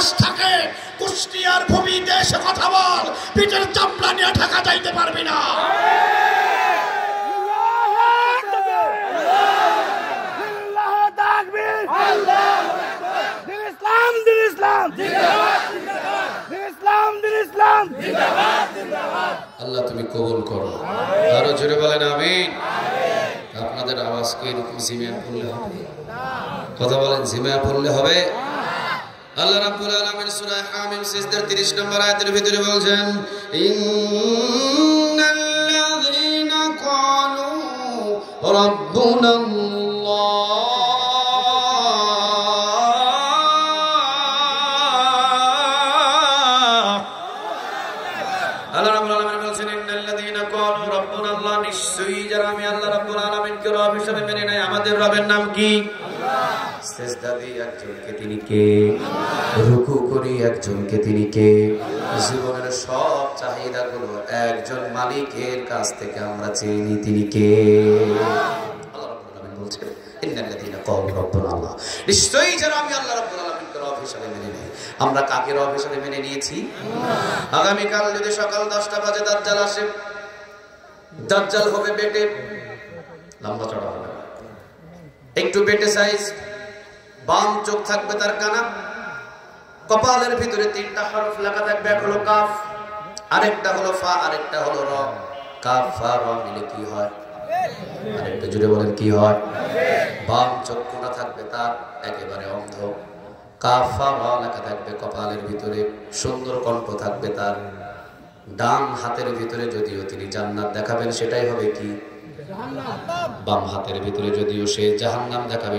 সাহস থাকে কুষ্টিয়ার ভূমিতে এসে কথা বল, পিঠের চামড়া নিয়ে ঢাকা যাইতে পারবি না। আল্লাহ তুমি কবুল করো, আরো জোরে বলেন আমিন। আপনাদের আওয়াজকে এরকম জিমিয়া পড়লে হবে, কথা বলেন জিমিয়া পড়লে হবে। আল্লাহ রাব্বুল আলামিন সূরা হামিম সিজদার 30 নম্বর আয়াতের ভিতরে বলছেন, ইন্নাল্লাযীনা ক্বালু রাব্বুনাল্লাহ নিশ্চয়ই যারা আমি আল্লাহ রাব্বুল আলামিনকে রব হিসেবে মেনে নেয়। আমাদের রবের নাম কি? সিজদা দিই একজনকে, তিনি কে? রুকু করি একজনকে, তিনি কে? জীবনের সব চাহিদাগুলো একজন মালিকের কাছ থেকে আমরা চেয়ে নিই, তিনি কে? আল্লাহ রাব্বুল আলামিন বলছেন, ইন্নাল্লাযীনা ক্বালু রাব্বুনাল্লাহ, নিশ্চয়ই যারা আমি আল্লাহ রাব্বুল আলামিনকে রব হিসেবে মেনে নেয়। আমরা কাকে রব হিসেবে মেনে নিয়েছি? আগামীকাল যদি সকাল 10টা বাজে দাজ্জাল আসে, দাজ্জাল হবে বেটে, লম্বা চড়া হবে, একটু বেটে সাইজ, বাম চোখ থাকবে তার কানা, কপালের ভিতরে 3টা হরফ লেখা থাকবে, এক হলো কাফ, আরেকটা হলো ফা, আরেকটা হলো র। কাফ ফা র মিলে কি হয়? আরেকটা জুড়ে বলেন কি হয়? বাম চক্ষুটা থাকবে তার একেবারে অন্ধ, কাফ ফা র লেখা থাকবে কপালের ভিতরে, সুন্দর কণ্ঠ থাকবে তার। ডান হাতের ভিতরে যদিও তিনি জান্নাত দেখাবেন, সেটাই হবে কি? বাম হাতের ভিতরে যদিও সে জাহান্নাম দেখাবে,